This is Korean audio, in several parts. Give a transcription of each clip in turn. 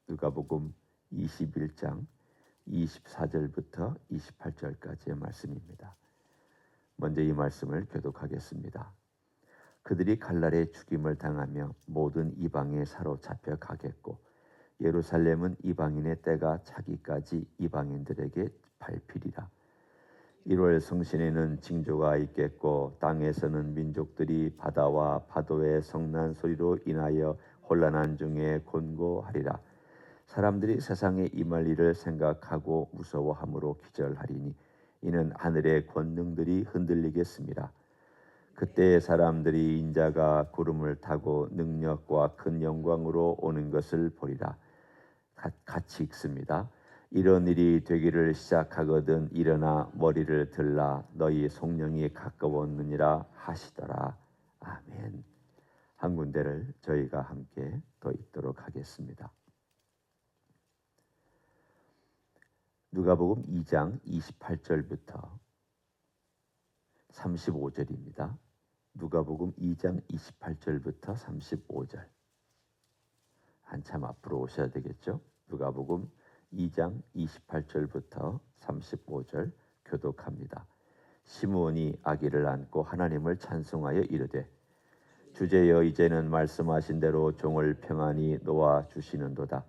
누가복음 21장 24절부터 28절까지의 말씀입니다. 먼저 이 말씀을 교독하겠습니다. 그들이 갈랄에 죽임을 당하며 모든 이방에 사로잡혀 가겠고 예루살렘은 이방인의 때가 차기까지 이방인들에게 밟히리라. 1월 성신에는 징조가 있겠고 땅에서는 민족들이 바다와 파도의 성난 소리로 인하여 혼란한 중에 곤고하리라. 사람들이 세상에 임할 일을 생각하고 무서워함으로 기절하리니 이는 하늘의 권능들이 흔들리겠습니다. 그때 사람들이 인자가 구름을 타고 능력과 큰 영광으로 오는 것을 보리라. 같이 읽습니다. 이런 일이 되기를 시작하거든 일어나 머리를 들라 너희 속령이 가까웠느니라 하시더라. 아멘. 한 군데를 저희가 함께 더 읽도록 하겠습니다. 누가복음 2장 28절부터 35절입니다. 누가복음 2장 28절부터 35절. 한참 앞으로 오셔야 되겠죠? 누가복음 2장 28절부터 35절 교독합니다. 시므온이 아기를 안고 하나님을 찬송하여 이르되 주제여 이제는 말씀하신 대로 종을 평안히 놓아 주시는도다.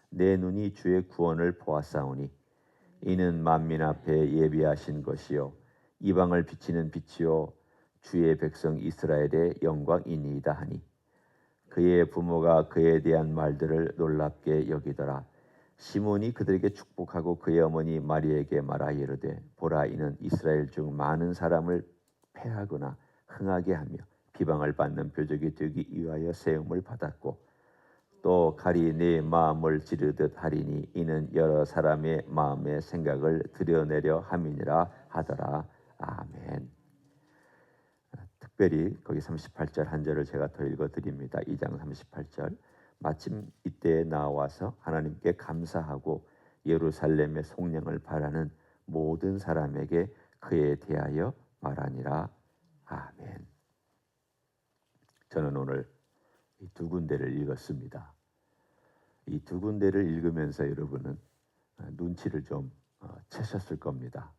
내 눈이 주의 구원을 보았사오니 이는 만민 앞에 예비하신 것이요 이방을 비치는 빛이요 주의 백성 이스라엘의 영광이니이다 하니 그의 부모가 그에 대한 말들을 놀랍게 여기더라. 시몬이 그들에게 축복하고 그의 어머니 마리에게 말하 이르되 보라 이는 이스라엘 중 많은 사람을 패하거나 흥하게 하며 비방을 받는 표적이 되기 위하여 세움을 받았고 또 칼이 내 마음을 찌르듯 하리니 이는 여러 사람의 마음의 생각을 드러내려 함이니라 하더라. 아멘. 특별히 거기 38절 한 절을 제가 더 읽어드립니다. 2장 38절. 마침 이때에 나와서 하나님께 감사하고 예루살렘의 속량을 바라는 모든 사람에게 그에 대하여 말하니라. 아멘. 저는 오늘 이 두 군데를 읽었습니다. 이 두 군데를 읽으면서 여러분은 눈치를 좀 채셨을 겁니다.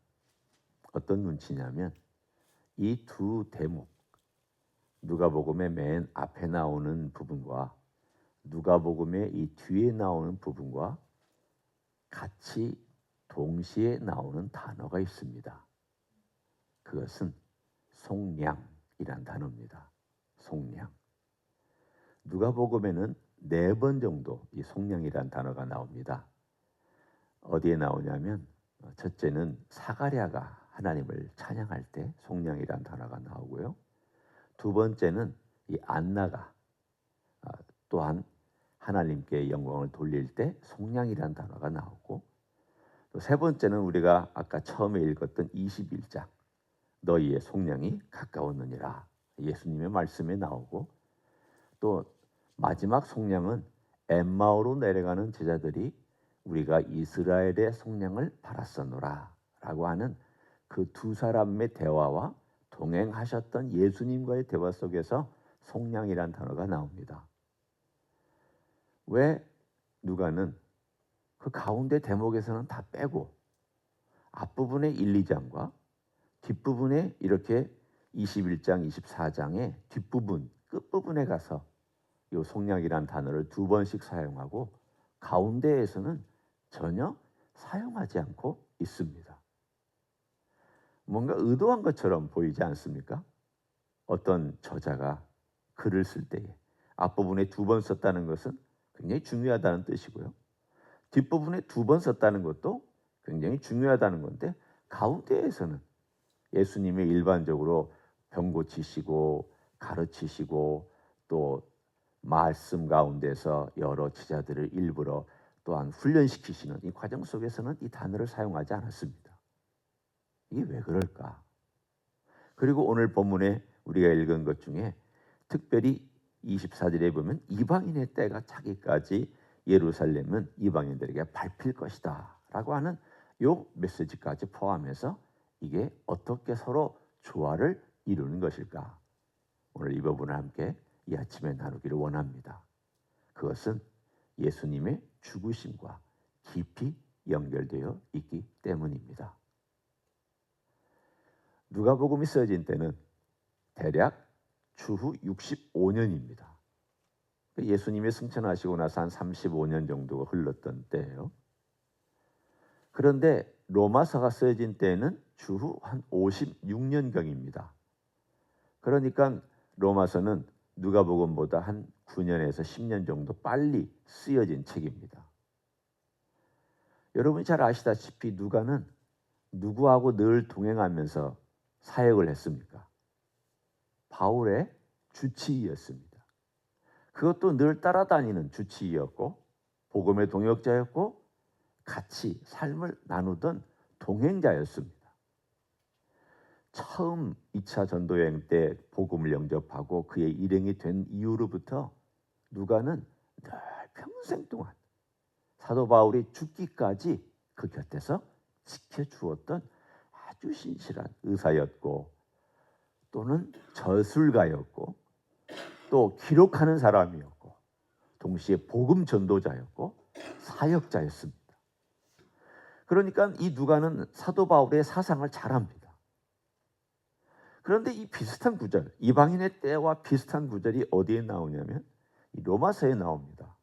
어떤 눈치냐면 이 두 대목, 누가복음의 맨 앞에 나오는 부분과 누가복음의 이 뒤에 나오는 부분과 같이 동시에 나오는 단어가 있습니다. 그것은 속량이란 단어입니다. 속량. 누가복음에는 4번 정도 이 속량이란 단어가 나옵니다. 어디에 나오냐면 첫째는 사가랴가 하나님을 찬양할 때 속량이란 단어가 나오고요. 두 번째는 이 안나가 또한 하나님께 영광을 돌릴 때 속량이란 단어가 나오고 또 세 번째는 우리가 아까 처음에 읽었던 21장 너희의 속량이 가까웠느니라 예수님의 말씀에 나오고 또 마지막 속량은 엠마오로 내려가는 제자들이 우리가 이스라엘의 속량을 바랐었노라 라고 하는 그 두 사람의 대화와 동행하셨던 예수님과의 대화 속에서 속량이란 단어가 나옵니다. 왜 누가는 그 가운데 대목에서는 다 빼고 앞부분의 1, 2장과 뒷부분에 이렇게 21장, 24장의 뒷부분, 끝부분에 가서 이 속량이란 단어를 2번씩 사용하고 가운데에서는 전혀 사용하지 않고 있습니다. 뭔가 의도한 것처럼 보이지 않습니까? 어떤 저자가 글을 쓸 때에 앞부분에 2번 썼다는 것은 굉장히 중요하다는 뜻이고요. 뒷부분에 2번 썼다는 것도 굉장히 중요하다는 건데 가운데에서는 예수님이 일반적으로 병 고치시고 가르치시고 또 말씀 가운데서 여러 제자들을 일부러 또한 훈련시키시는 이 과정 속에서는 이 단어를 사용하지 않았습니다. 이게 왜 그럴까? 그리고 오늘 본문에 우리가 읽은 것 중에 특별히 24절에 보면 이방인의 때가 차기까지 예루살렘은 이방인들에게 밟힐 것이다 라고 하는 이 메시지까지 포함해서 이게 어떻게 서로 조화를 이루는 것일까? 오늘 이 부분을 함께 이 아침에 나누기를 원합니다. 그것은 예수님의 죽으심과 깊이 연결되어 있기 때문입니다. 누가복음이 쓰여진 때는 대략 주후 65년입니다. 예수님이 승천하시고 나서 한 35년 정도가 흘렀던 때예요. 그런데 로마서가 쓰여진 때는 주후 한 56년경입니다. 그러니까 로마서는 누가복음보다 한 9년에서 10년 정도 빨리 쓰여진 책입니다. 여러분이 잘 아시다시피 누가는 누구하고 늘 동행하면서 사역을 했습니까? 바울의 주치의였습니다. 그것도 늘 따라다니는 주치의였고 복음의 동역자였고 같이 삶을 나누던 동행자였습니다. 처음 2차 전도여행 때 복음을 영접하고 그의 일행이 된 이후로부터 누가는 늘 평생 동안 사도 바울이 죽기까지 그 곁에서 지켜주었던 아주 신실한 의사였고 또는 저술가였고 또 기록하는 사람이었고 동시에 복음 전도자였고 사역자였습니다. 그러니까 이 누가는 사도 바울의 사상을 잘 압니다. 그런데 이 비슷한 구절, 이방인의 때와 비슷한 구절이 어디에 나오냐면 이 로마서에 나옵니다.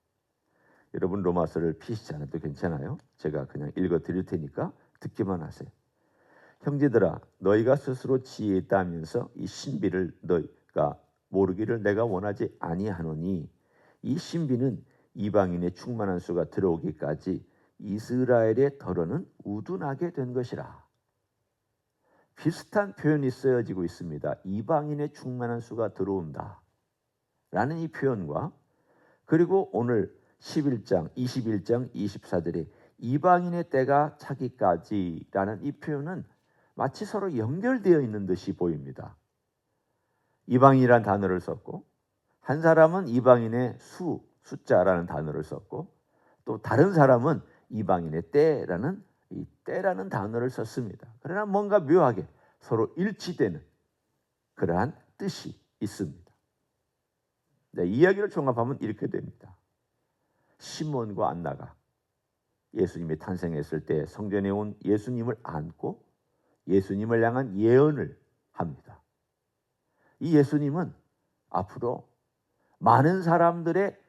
여러분 로마서를 피시지 않아도 괜찮아요. 제가 그냥 읽어 드릴 테니까 듣기만 하세요. 형제들아, 너희가 스스로 지혜 있다 하면서 이 신비를 너희가 모르기를 내가 원하지 아니하노니 이 신비는 이방인의 충만한 수가 들어오기까지 이스라엘의 덜어는 우둔하게 된 것이라. 비슷한 표현이 쓰여지고 있습니다. 이방인의 충만한 수가 들어온다 라는 이 표현과 그리고 오늘 11장, 21장, 24절에 이방인의 때가 차기까지라는 이 표현은 마치 서로 연결되어 있는 듯이 보입니다. 이방인이라는 단어를 썼고 한 사람은 이방인의 숫자라는 단어를 썼고 또 다른 사람은 이방인의 때라는 이 때라는 단어를 썼습니다. 그러나 뭔가 묘하게 서로 일치되는 그러한 뜻이 있습니다. 네, 이야기를 종합하면 이렇게 됩니다. 시몬과 안나가 예수님이 탄생했을 때 성전에 온 예수님을 안고 예수님을 향한 예언을 합니다. 이 예수님은 앞으로 많은 사람들의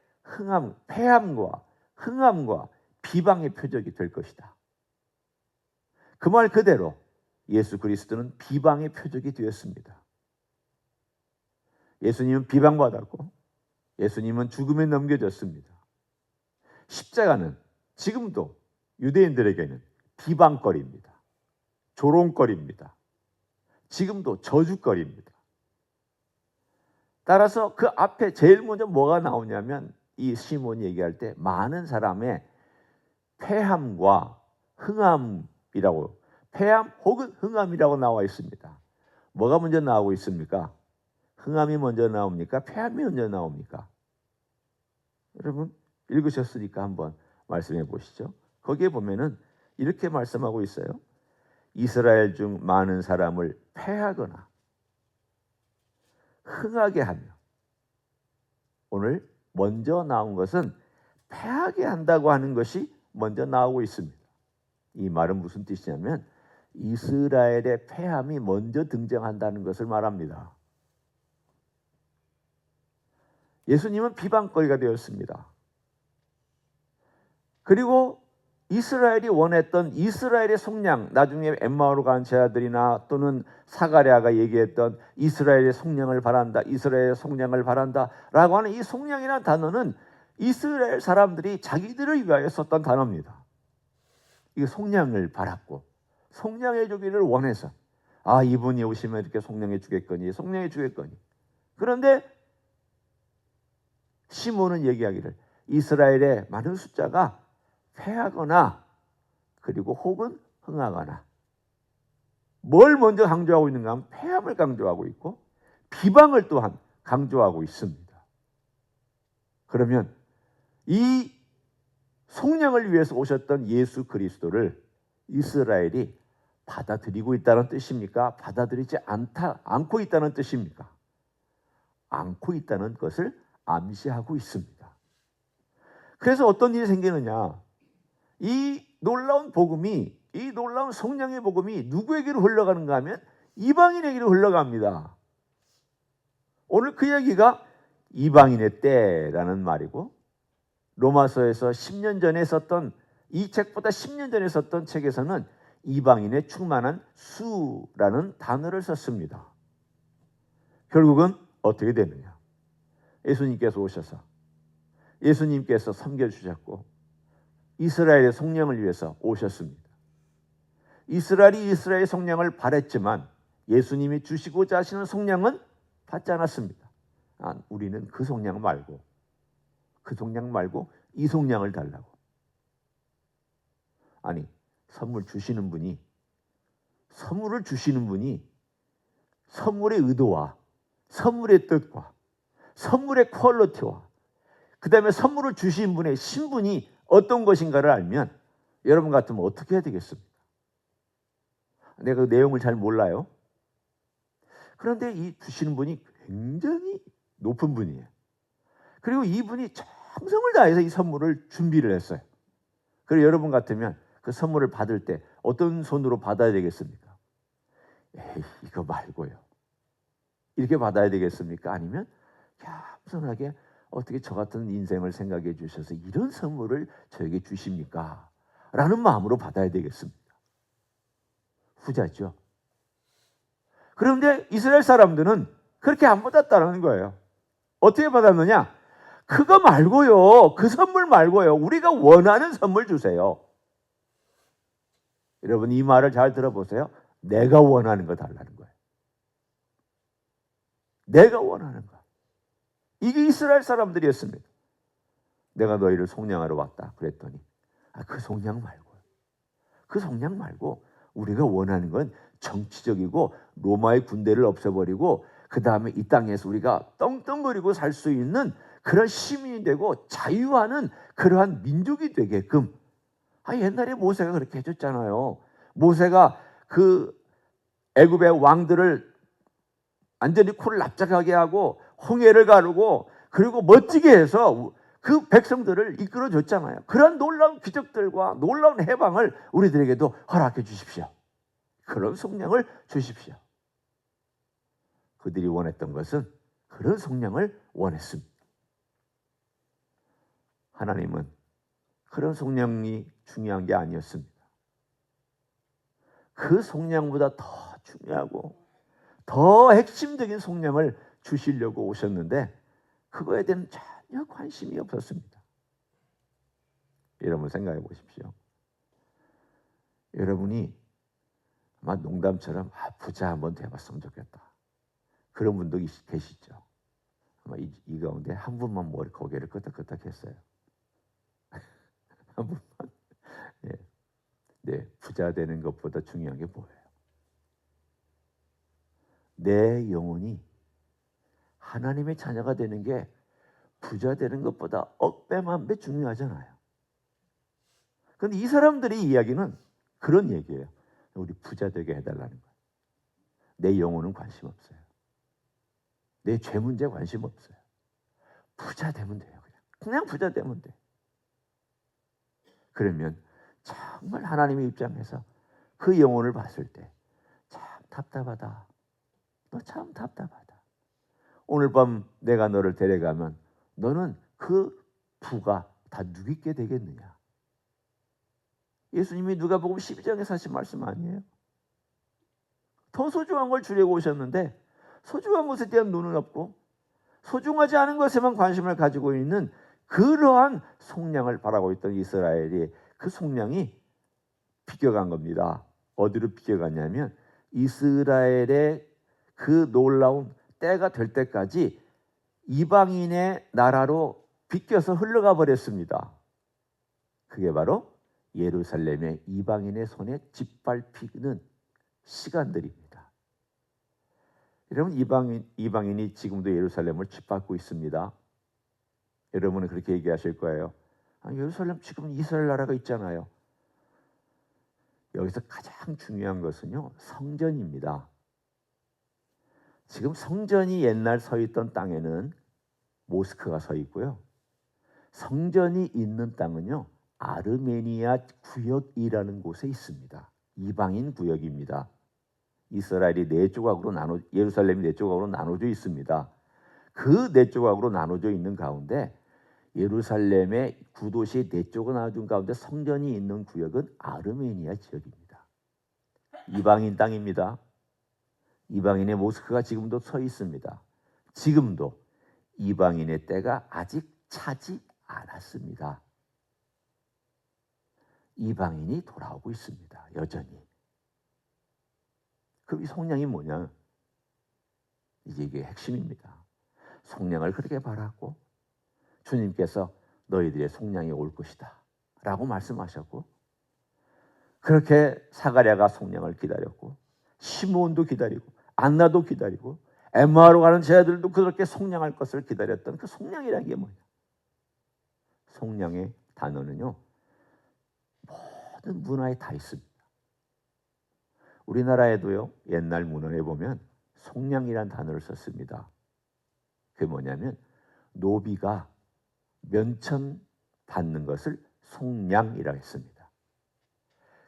폐함과 흥함과 비방의 표적이 될 것이다. 그 말 그대로 예수 그리스도는 비방의 표적이 되었습니다. 예수님은 비방받았고 예수님은 죽음에 넘겨졌습니다. 십자가는 지금도 유대인들에게는 비방거리입니다. 조롱거리입니다. 지금도 저주거리입니다. 따라서 그 앞에 제일 먼저 뭐가 나오냐면 이 시몬이 얘기할 때 많은 사람의 폐함과 흥함이라고 폐함 혹은 흥함이라고 나와 있습니다. 뭐가 먼저 나오고 있습니까? 흥함이 먼저 나옵니까? 폐함이 먼저 나옵니까? 여러분 읽으셨으니까 한번 말씀해 보시죠. 거기에 보면은 이렇게 말씀하고 있어요. 이스라엘 중 많은 사람을 패하거나 흥하게 하며. 오늘 먼저 나온 것은 패하게 한다고 하는 것이 먼저 나오고 있습니다. 이 말은 무슨 뜻이냐면 이스라엘의 패함이 먼저 등장한다는 것을 말합니다. 예수님은 비방거리가 되었습니다. 그리고 이스라엘이 원했던 이스라엘의 속량, 나중에 엠마오로 간 제자들이나 또는 사가랴가 얘기했던 이스라엘의 속량을 바란다, 이스라엘의 속량을 바란다 라고 하는 이 속량이라는 단어는 이스라엘 사람들이 자기들을 위하여 썼던 단어입니다. 이 속량을 바랐고 속량해 주기를 원해서 이분이 오시면 이렇게 속량해 주겠거니 속량해 주겠거니. 그런데 시몬은 얘기하기를 이스라엘의 많은 숫자가 패하거나 그리고 혹은 흥하거나. 뭘 먼저 강조하고 있는가 하면 패함을 강조하고 있고 비방을 또한 강조하고 있습니다. 그러면 이 속량을 위해서 오셨던 예수 그리스도를 이스라엘이 받아들이고 있다는 뜻입니까? 받아들이지 않고 있다는 뜻입니까? 않고 있다는 것을 암시하고 있습니다. 그래서 어떤 일이 생기느냐? 이 놀라운 복음이, 이 놀라운 성령의 복음이 누구에게로 흘러가는가 하면 이방인에게로 흘러갑니다. 오늘 그 얘기가 이방인의 때라는 말이고, 로마서에서 10년 전에 썼던, 이 책보다 10년 전에 썼던 책에서는 이방인의 충만한 수라는 단어를 썼습니다. 결국은 어떻게 되느냐? 예수님께서 오셔서 예수님께서 섬겨주셨고 이스라엘의 성령을 위해서 오셨습니다. 이스라엘이 이스라엘의 성령을 바랬지만 예수님이 주시고자 하시는 성령은 받지 않았습니다. 우리는 그 성령 말고 이 성령을 달라고. 아니, 선물을 주시는 분이 선물의 의도와 선물의 뜻과 선물의 퀄리티와 그 다음에 선물을 주신 분의 신분이 어떤 것인가를 알면 여러분 같으면 어떻게 해야 되겠습니까? 내가 그 내용을 잘 몰라요. 그런데 이 주시는 분이 굉장히 높은 분이에요. 그리고 이분이 정성을 다해서 이 선물을 준비를 했어요. 그리고 여러분 같으면 그 선물을 받을 때 어떤 손으로 받아야 되겠습니까? 에이, 이거 말고요. 이렇게 받아야 되겠습니까? 아니면 겸손하게 어떻게 저 같은 인생을 생각해 주셔서 이런 선물을 저에게 주십니까? 라는 마음으로 받아야 되겠습니다. 후자죠. 그런데 이스라엘 사람들은 그렇게 안 받았다는 거예요. 어떻게 받았느냐? 그거 말고요. 그 선물 말고요. 우리가 원하는 선물 주세요. 여러분 이 말을 잘 들어보세요. 내가 원하는 거 달라는 거예요. 내가 원하는 거. 이게 이스라엘 사람들이었습니다. 내가 너희를 속량하러 왔다 그랬더니 그 속량 말고 우리가 원하는 건 정치적이고 로마의 군대를 없애버리고 그 다음에 이 땅에서 우리가 떵떵거리고 살 수 있는 그런 시민이 되고 자유하는 그러한 민족이 되게끔. 옛날에 모세가 그렇게 해줬잖아요. 모세가 그 애굽의 왕들을 완전히 코를 납작하게 하고 홍해를 가르고 그리고 멋지게 해서 그 백성들을 이끌어줬잖아요. 그런 놀라운 기적들과 놀라운 해방을 우리들에게도 허락해 주십시오. 그런 성령을 주십시오. 그들이 원했던 것은 그런 성령을 원했습니다. 하나님은 그런 성령이 중요한 게 아니었습니다. 그 성령보다 더 중요하고 더 핵심적인 성령을 주시려고 오셨는데 그거에 대한 전혀 관심이 없었습니다. 여러분 생각해 보십시오. 여러분이 아마 농담처럼 부자 한번 돼봤으면 좋겠다. 그런 분도 계시죠. 아마 이 가운데 한 분만 머리 고개를 끄덕끄덕 했어요. 한 분만. 네, 부자 되는 것보다 중요한 게 뭐예요? 내 영혼이 하나님의 자녀가 되는 게 부자 되는 것보다 억배만배 중요하잖아요. 그런데 이 사람들의 이야기는 그런 얘기예요. 우리 부자 되게 해달라는 거예요. 내 영혼은 관심 없어요. 내 죄 문제 관심 없어요. 부자 되면 돼요. 그냥 부자 되면 돼. 그러면 정말 하나님의 입장에서 그 영혼을 봤을 때 참 답답하다. 너 참 답답하다. 오늘 밤 내가 너를 데려가면 너는 그 부가 다 누리게 되겠느냐. 예수님이 누가복음 12장에서 하신 말씀 아니에요? 더 소중한 걸 주려고 오셨는데 소중한 것에 대한 눈은 없고 소중하지 않은 것에만 관심을 가지고 있는 그러한 속량을 바라고 있던 이스라엘이 그 속량이 비껴간 겁니다. 어디로 비껴갔냐면 이스라엘의 그 놀라운 때가 될 때까지 이방인의 나라로 비껴서 흘러가 버렸습니다. 그게 바로 예루살렘의 이방인의 손에 짓밟히는 시간들입니다. 여러분 이방인이 지금도 예루살렘을 짓밟고 있습니다. 여러분은 그렇게 얘기하실 거예요. 예루살렘 지금 이스라엘 나라가 있잖아요. 여기서 가장 중요한 것은요, 성전입니다. 지금 성전이 옛날 서 있던 땅에는 모스크가 서 있고요. 성전이 있는 땅은요, 아르메니아 구역이라는 곳에 있습니다. 이방인 구역입니다. 이스라엘이 네 조각으로 예루살렘이 네 조각으로 나눠져 있습니다. 그 네 조각으로 나눠져 있는 가운데 예루살렘의 구도시 네 쪽으로 나눠진 가운데 성전이 있는 구역은 아르메니아 지역입니다. 이방인 땅입니다. 이방인의 모스크가 지금도 서 있습니다. 지금도 이방인의 때가 아직 차지 않았습니다. 이방인이 돌아오고 있습니다. 여전히. 그럼 이 속량이 뭐냐? 이게 핵심입니다. 속량을 그렇게 바랐고 주님께서 너희들의 속량이 올 것이다 라고 말씀하셨고, 그렇게 사가랴가 속량을 기다렸고 시므온도 기다리고 안나도 기다리고 엠마오로 가는 제자들도 그렇게 속량할 것을 기다렸던 그 속량이라는 게 뭐냐? 속량의 단어는요, 모든 문화에 다 있습니다. 우리나라에도요, 옛날 문헌에 보면 속량이란 단어를 썼습니다. 그게 뭐냐면 노비가 면천 받는 것을 속량이라고 했습니다.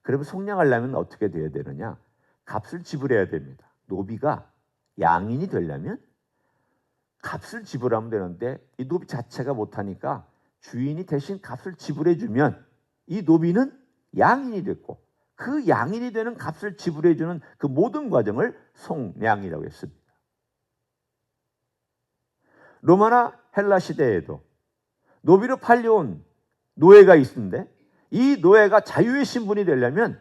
그러면 속량하려면 어떻게 돼야 되느냐? 값을 지불해야 됩니다. 노비가 양인이 되려면 값을 지불하면 되는데 이 노비 자체가 못하니까 주인이 대신 값을 지불해주면 이 노비는 양인이 됐고, 그 양인이 되는 값을 지불해주는 그 모든 과정을 속량이라고 했습니다. 로마나 헬라 시대에도 노비로 팔려온 노예가 있는데 이 노예가 자유의 신분이 되려면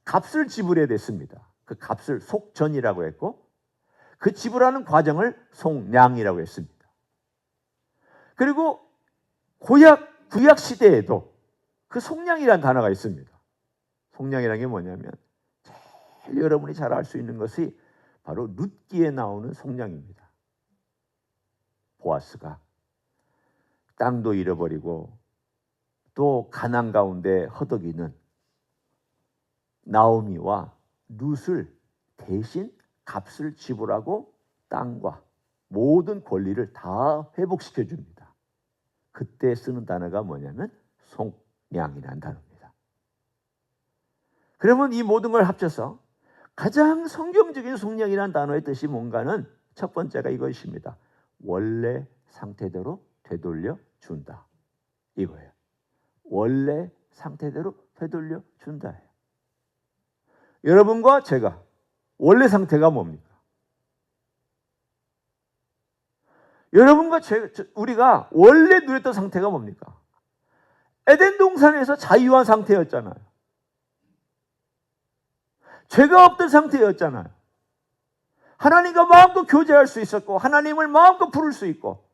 값을 지불해야 됐습니다. 그 값을 속전이라고 했고 그 지불하는 과정을 속량이라고 했습니다. 그리고 구약 시대에도 그 속량이라는 단어가 있습니다. 속량이라는 게 뭐냐면 제일 여러분이 잘 알 수 있는 것이 바로 룻기에 나오는 속량입니다. 보아스가 땅도 잃어버리고 또 가난 가운데 허덕이는 나오미와 룻을 대신 값을 지불하고 땅과 모든 권리를 다 회복시켜 줍니다. 그때 쓰는 단어가 뭐냐면 속량이라는 단어입니다. 그러면 이 모든 걸 합쳐서 가장 성경적인 속량이라는 단어의 뜻이 뭔가는 첫 번째가 이것입니다. 원래 상태대로 되돌려 준다. 이거예요. 원래 상태대로 되돌려 준다예요. 여러분과 제가 원래 상태가 뭡니까? 여러분과 우리가 원래 누렸던 상태가 뭡니까? 에덴 동산에서 자유한 상태였잖아요. 죄가 없던 상태였잖아요. 하나님과 마음껏 교제할 수 있었고 하나님을 마음껏 부를 수 있고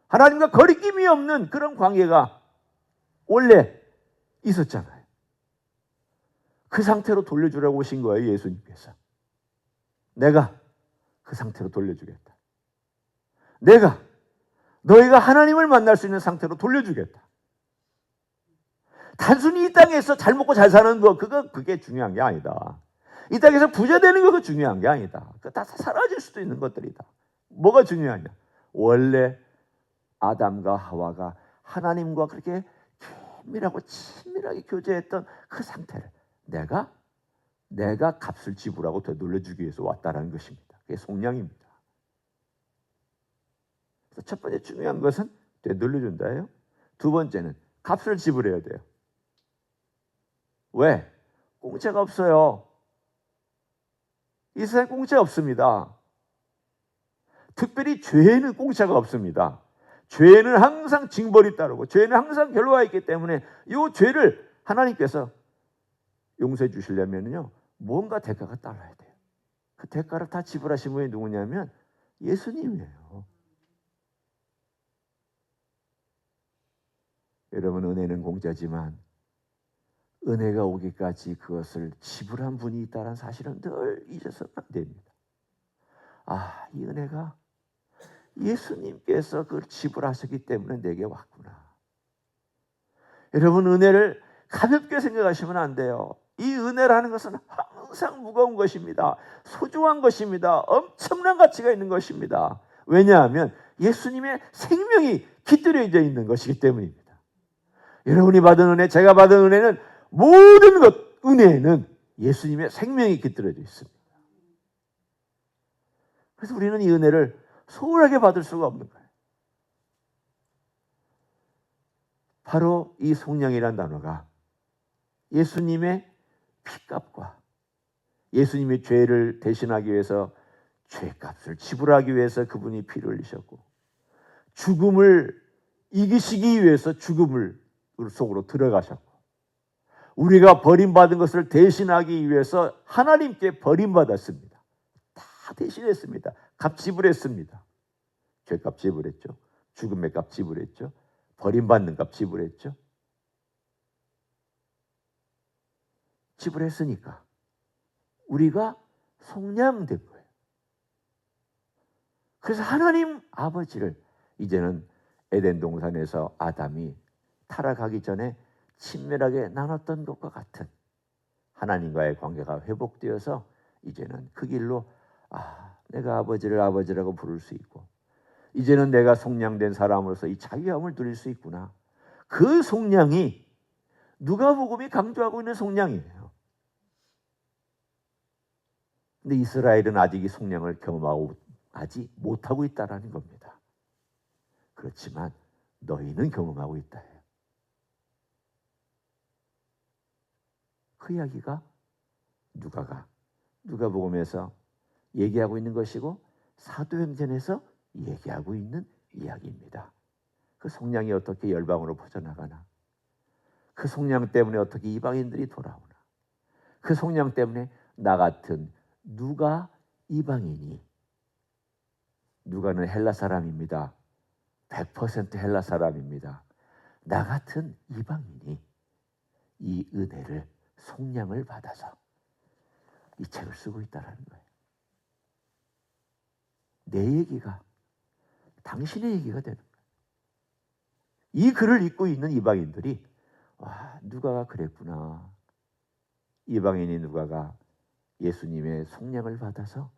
하나님과 거리낌이 없는 그런 관계가 원래 있었잖아요. 그 상태로 돌려주라고 오신 거예요, 예수님께서. 내가 그 상태로 돌려주겠다. 내가 너희가 하나님을 만날 수 있는 상태로 돌려주겠다. 단순히 이 땅에서 잘 먹고 잘 사는 거 그게 중요한 게 아니다. 이 땅에서 부자 되는 거 중요한 게 아니다. 그거 다 사라질 수도 있는 것들이다. 뭐가 중요하냐? 원래 아담과 하와가 하나님과 그렇게 긴밀하고 친밀하게 교제했던 그 상태를 내가 값을 지불하고 되돌려주기 위해서 왔다는 것입니다. 그게 속량입니다. 그래서 첫 번째 중요한 것은 되돌려준다예요. 두 번째는 값을 지불해야 돼요. 왜? 공짜가 없어요. 이 세상에 공짜 없습니다. 특별히 죄에는 공짜가 없습니다. 죄는 항상 징벌이 따르고 죄는 항상 결과가 있기 때문에 이 죄를 하나님께서 용서해 주시려면요 뭔가 대가가 따라야 돼요. 그 대가를 다 지불하신 분이 누구냐면 예수님이에요. 여러분, 은혜는 공짜지만 은혜가 오기까지 그것을 지불한 분이 있다는 사실은 늘 잊어서는 안 됩니다. 이 은혜가 예수님께서 그걸 지불하셨기 때문에 내게 왔구나. 여러분, 은혜를 가볍게 생각하시면 안 돼요. 이 은혜라는 것은 항상 무거운 것입니다. 소중한 것입니다. 엄청난 가치가 있는 것입니다. 왜냐하면 예수님의 생명이 깃들여져 있는 것이기 때문입니다. 여러분이 받은 은혜, 제가 받은 은혜는 모든 것, 은혜에는 예수님의 생명이 깃들여져 있습니다. 그래서 우리는 이 은혜를 소홀하게 받을 수가 없는 거예요. 바로 이 성령이라는 단어가 예수님의 피값과 예수님의 죄를 대신하기 위해서 죄값을 지불하기 위해서 그분이 피를 흘리셨고, 죽음을 이기시기 위해서 죽음을 속으로 들어가셨고, 우리가 버림받은 것을 대신하기 위해서 하나님께 버림받았습니다. 다 대신했습니다. 값 지불했습니다. 죄값 지불했죠. 죽음의 값 지불했죠. 버림받는 값 지불했죠. 지불했으니까 우리가 속량된 거예요. 그래서 하나님 아버지를 이제는 에덴 동산에서 아담이 타락하기 전에 친밀하게 나눴던 것과 같은 하나님과의 관계가 회복되어서 이제는 그 길로 내가 아버지를 아버지라고 부를 수 있고, 이제는 내가 속량된 사람으로서 이 자유함을 누릴 수 있구나. 그 속량이 누가복음이 강조하고 있는 속량이에요. 근데 이스라엘은 아직 이 속량을 경험하고 하지 못하고 있다라는 겁니다. 그렇지만 너희는 경험하고 있다 해요. 그 이야기가 누가복음에서 얘기하고 있는 것이고 사도행전에서 얘기하고 있는 이야기입니다. 그 속량이 어떻게 열방으로 퍼져나가나, 그 속량 때문에 어떻게 이방인들이 돌아오나, 그 속량 때문에 나 같은 누가 이방인이, 누가는 헬라 사람입니다. 100% 헬라 사람입니다. 나 같은 이방인이 이 은혜를, 속량을 받아서 이 책을 쓰고 있다는 거예요. 내 얘기가 당신의 얘기가 되는 거예요. 이 글을 읽고 있는 이방인들이 누가가 그랬구나. 이방인이 누가가 예수님의 속량을 받아서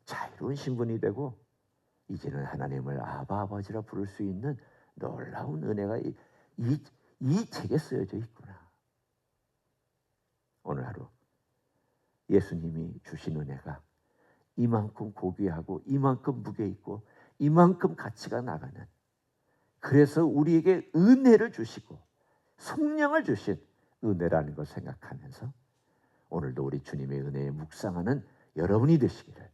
자유로운 신분이 되고 이제는 하나님을 아버지라 부를 수 있는 놀라운 은혜가 이 책에 쓰여져 있구나. 오늘 하루 예수님이 주신 은혜가 이만큼 고귀하고 이만큼 무게 있고 이만큼 가치가 나가는, 그래서 우리에게 은혜를 주시고 속량을 주신 은혜라는 걸 생각하면서 오늘도 우리 주님의 은혜에 묵상하는 여러분이 되시기를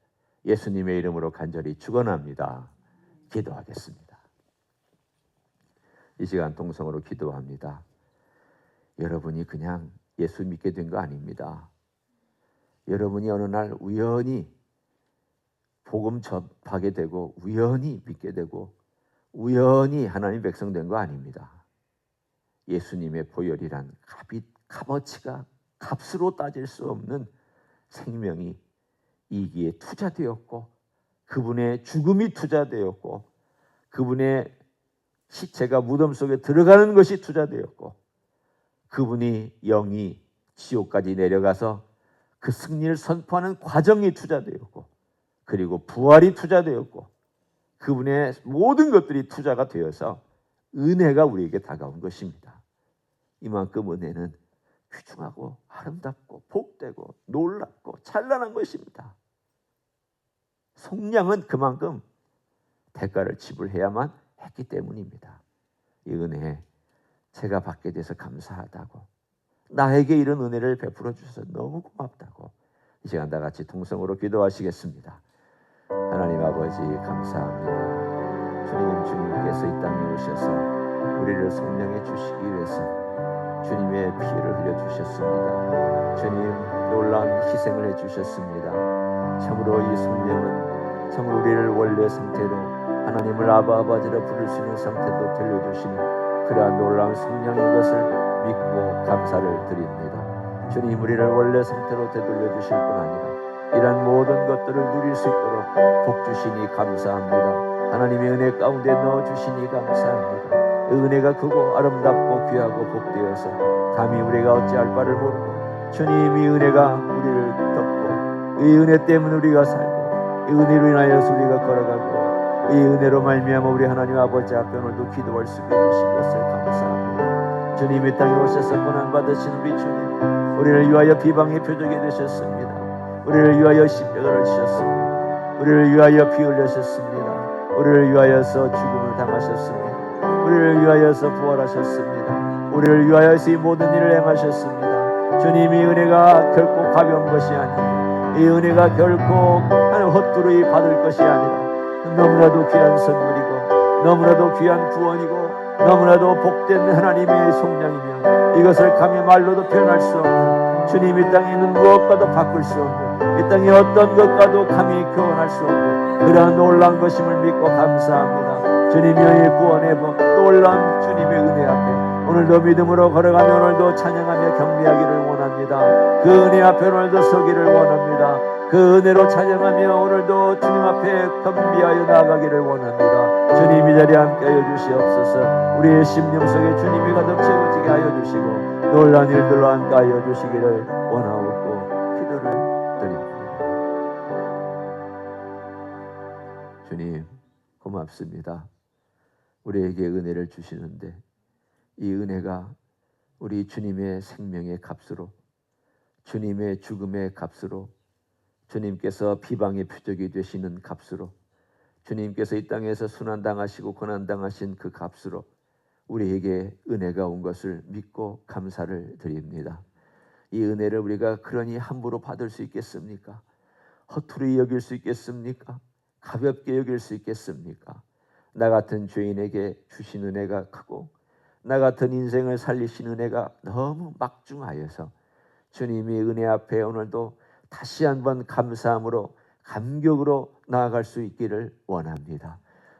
예수님의 이름으로 간절히 축원합니다. 기도하겠습니다. 이 시간 동성으로 기도합니다. 여러분이 그냥 예수 믿게 된 거 아닙니다. 여러분이 어느 날 우연히 복음 접하게 되고 우연히 믿게 되고 우연히 하나님 백성 된 거 아닙니다. 예수님의 보혈이란 값어치가 값으로 따질 수 없는 생명이 이기에 투자되었고, 그분의 죽음이 투자되었고, 그분의 시체가 무덤 속에 들어가는 것이 투자되었고, 그분이 영이 지옥까지 내려가서 그 승리를 선포하는 과정이 투자되었고, 그리고 부활이 투자되었고, 그분의 모든 것들이 투자가 되어서 은혜가 우리에게 다가온 것입니다. 이만큼 은혜는 귀중하고 아름답고 복되고 놀랍고 찬란한 것입니다. 속량은 그만큼 대가를 지불해야만 했기 때문입니다. 이 은혜에 제가 받게 돼서 감사하다고, 나에게 이런 은혜를 베풀어 주셔서 너무 고맙다고 이 시간 다 같이 통성으로 기도하시겠습니다. 하나님 아버지 감사합니다. 주님께서 이 땅에 오셔서 우리를 속량해 주시기 위해서 주님의 피를 흘려주셨습니다. 주님 놀라운 희생을 해주셨습니다. 참으로 이 속량은 참으로 우리를 원래 상태로 하나님을 아버지라 부를 수 있는 상태로 들려주시는 그러한 놀라운 속량인 것을 믿고 감사를 드립니다. 주님 우리를 원래 상태로 되돌려 주실 뿐 아니라 이러한 모든 것들을 누릴 수 있도록 복 주시니 감사합니다. 하나님의 은혜 가운데 넣어 주시니 감사합니다. 은혜가 크고 아름답고 귀하고 복되어서 감히 우리가 어찌할 바를 모르고 주님이 은혜가 우리를 덮고 이 은혜 때문에 우리가 살고 이 은혜로 인하여서 우리가 걸어가고 이 은혜로 말미암아 우리 하나님 아버지 앞에 오늘도 기도할 수 있게 해주신 것을 감사합니다. 주님 이 땅에 오셔서 고난받으신 우리 주님, 우리를 위하여 비방의 표적이 되셨습니다. 우리를 위하여 십자가를 지셨습니다. 우리를 위하여 피 흘리셨습니다. 우리를 위하여서 죽음을 당하셨습니다. 우리를 위하여서 부활하셨습니다. 우리를 위하여서 이 모든 일을 행하셨습니다. 주님, 이 은혜가 결코 가벼운 것이 아니고 이 은혜가 결코 헛되이 받을 것이 아니라 너무나도 귀한 선물이고 너무나도 귀한 구원이고 너무나도 복된 하나님의 속량이며 이것을 감히 말로도 표현할 수 없는, 주님 이 땅에 있는 무엇과도 바꿀 수 없는, 이 땅에 어떤 것과도 감히 교환할 수 없는 그러한 놀라운 것임을 믿고 감사합니다. 주님의 구원의 놀라운 주님의 은혜 앞에 오늘도 믿음으로 걸어가며 오늘도 찬양하며 경배하기를 원합니다. 그 은혜 앞에 오늘도 서기를 원합니다. 그 은혜로 찬양하며 오늘도 주님 앞에 겸비하여 나아가기를 원합니다. 주님 이 자리에 함께하여 주시옵소서. 우리의 심령 속에 주님이 가득 채워지게 하여 주시고 놀라운 일들로 함께하여 주시기를 원하옵고 기도를 드립니다. 주님 고맙습니다. 우리에게 은혜를 주시는데 이 은혜가 우리 주님의 생명의 값으로, 주님의 죽음의 값으로, 주님께서 비방의 표적이 되시는 값으로, 주님께서 이 땅에서 순환당하시고 고난당하신 그 값으로 우리에게 은혜가 온 것을 믿고 감사를 드립니다. 이 은혜를 우리가 그러니 함부로 받을 수 있겠습니까? 허투루 여길 수 있겠습니까? 가볍게 여길 수 있겠습니까? 나 같은 죄인에게 주신 은혜가 크고 나 같은 인생을 살리신 은혜가 너무 막중하여서 주님이 은혜 앞에 오늘도 다시 한번 감사함으로 감격으로 나아갈 수 있기를 원합니다.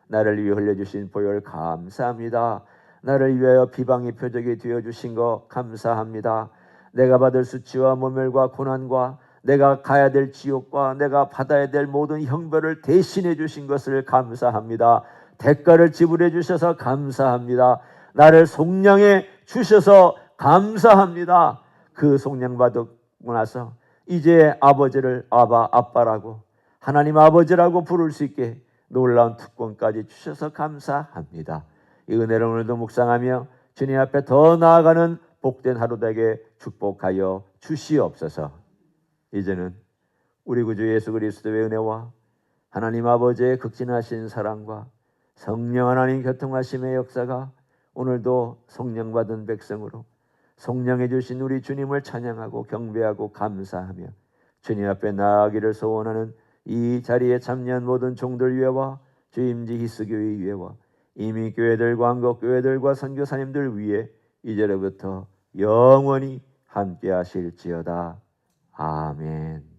나를 위해 흘려주신 보혈 감사합니다. 나를 위하여 비방의 표적이 되어주신 것 감사합니다. 내가 받을 수치와 모멸과 고난과 내가 가야 될 지옥과 내가 받아야 될 모든 형벌을 대신해 주신 것을 감사합니다. 대가를 지불해 주셔서 감사합니다. 나를 속량해 주셔서 감사합니다. 그 속량 받고 나서 이제 아버지를 아빠라고, 하나님 아버지라고 부를 수 있게 놀라운 특권까지 주셔서 감사합니다. 이 은혜를 오늘도 묵상하며 주님 앞에 더 나아가는 복된 하루 되게 축복하여 주시옵소서. 이제는 우리 구주 예수 그리스도의 은혜와 하나님 아버지의 극진하신 사랑과 성령 하나님 교통하심의 역사가 오늘도 성령받은 백성으로 성령해 주신 우리 주님을 찬양하고 경배하고 감사하며 주님 앞에 나아가기를 소원하는 이 자리에 참여한 모든 종들 위에와 주임지 히스교회 위에와 이미 교회들과 한국교회들과 선교사님들 위에 이제로부터 영원히 함께 하실지어다. 아멘.